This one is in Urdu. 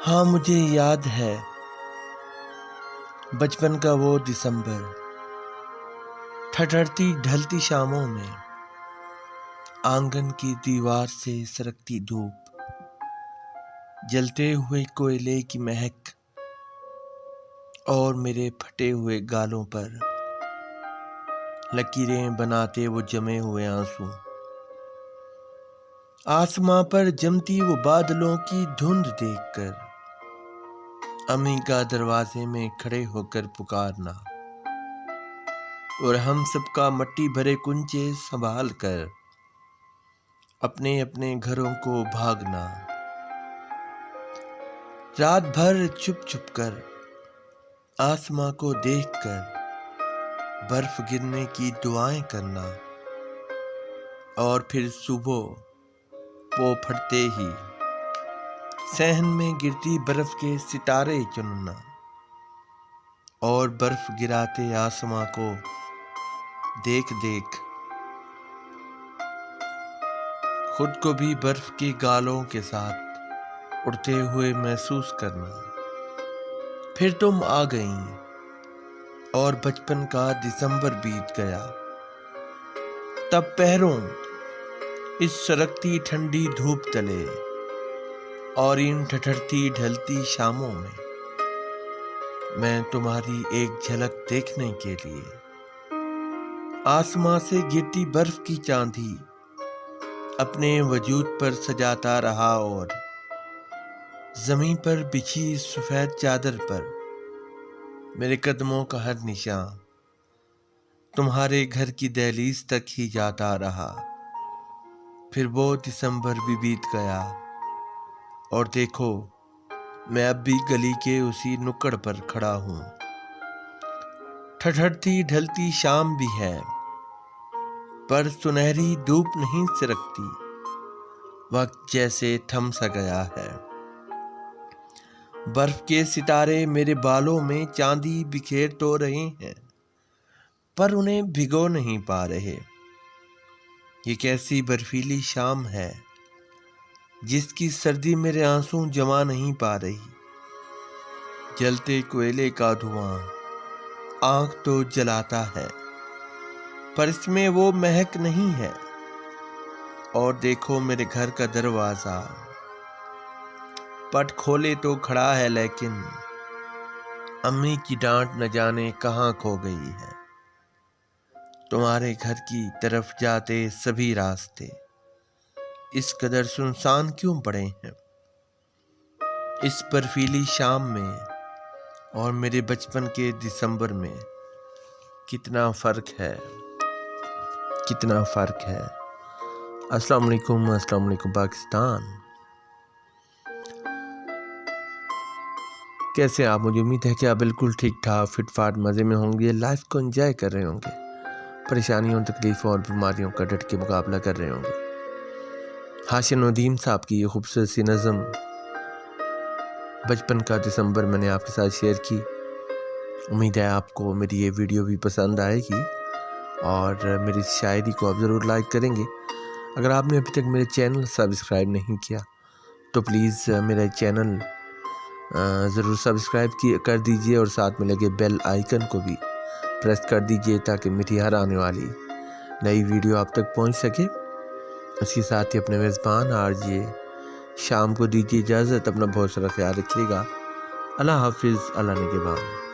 ہاں مجھے یاد ہے بچپن کا وہ دسمبر، ٹھٹھرتی ڈھلتی شاموں میں آنگن کی دیوار سے سرکتی دھوپ، جلتے ہوئے کوئلے کی مہک اور میرے پھٹے ہوئے گالوں پر لکیریں بناتے وہ جمے ہوئے آنسو، آسماں پر جمتی وہ بادلوں کی دھند دیکھ کر امی کا دروازے میں کھڑے ہو کر پکارنا، اور ہم سب کا مٹی بھرے کنچے سنبھال کر اپنے اپنے گھروں کو بھاگنا، رات بھر چھپ چھپ کر آسماں کو دیکھ کر برف گرنے کی دعائیں کرنا، اور پھر صبح پو پھٹتے ہی صحن میں گرتی برف کے ستارے چننا، اور برف گراتے آسماں کو دیکھ دیکھ خود کو بھی برف کے گالوں کے ساتھ اڑتے ہوئے محسوس کرنا۔ پھر تم آ گئیں اور بچپن کا دسمبر بیت گیا۔ تب پہروں اس سرکتی ٹھنڈی دھوپ تلے اور ان ٹھٹھرتی ڈھلتی شاموں میں تمہاری ایک جھلک دیکھنے کے لیے آسماں سے گرتی برف کی چاندی اپنے وجود پر سجاتا رہا، اور زمین پر بچھی سفید چادر پر میرے قدموں کا ہر نشان تمہارے گھر کی دہلیز تک ہی جاتا رہا۔ پھر وہ دسمبر بھی بیت گیا، اور دیکھو میں اب بھی گلی کے اسی نکڑ پر کھڑا ہوں۔ ٹھٹھرتی ڈھلتی شام بھی ہے، پر سنہری دھوپ نہیں سرکتی، وقت جیسے تھم سا گیا ہے۔ برف کے ستارے میرے بالوں میں چاندی بکھیر تو رہے ہیں، پر انہیں بھگو نہیں پا رہے۔ یہ کیسی برفیلی شام ہے جس کی سردی میرے آنسو جما نہیں پا رہی۔ جلتے کوئلے کا دھواں آنکھ تو جلاتا ہے، پر اس میں وہ مہک نہیں ہے۔ اور دیکھو میرے گھر کا دروازہ پٹ کھولے تو کھڑا ہے، لیکن امی کی ڈانٹ نہ جانے کہاں کھو گئی ہے۔ تمہارے گھر کی طرف جاتے سبھی راستے اس قدر سنسان کیوں پڑے ہیں؟ اس برفیلی شام میں اور میرے بچپن کے دسمبر میں کتنا فرق ہے، کتنا فرق ہے۔ السلام علیکم پاکستان۔ کیسے آپ؟ مجھے امید ہے کہ آپ بالکل ٹھیک ٹھاک فٹ فاٹ مزے میں ہوں گے، لائف کو انجوائے کر رہے ہوں گے، پریشانیوں تکلیفوں اور بیماریوں کا ڈٹ کے مقابلہ کر رہے ہوں گے۔ حاشر ندیم صاحب کی یہ خوبصورت سی نظم بچپن کا دسمبر میں نے آپ کے ساتھ شیئر کی۔ امید ہے آپ کو میری یہ ویڈیو بھی پسند آئے گی اور میری شاعری کو آپ ضرور لائک کریں گے۔ اگر آپ نے ابھی تک میرے چینل سبسکرائب نہیں کیا تو پلیز میرے چینل ضرور سبسکرائب کر دیجئے، اور ساتھ میں لگے بیل آئیکن کو بھی پریس کر دیجئے تاکہ میری ہر آنے والی نئی ویڈیو آپ تک پہنچ سکے۔ اس کے ساتھ ہی اپنے میزبان RJ شام کو دیجیے اجازت۔ اپنا بہت سارا خیال رکھیے گا۔ اللہ حافظ، اللہ نگہبان۔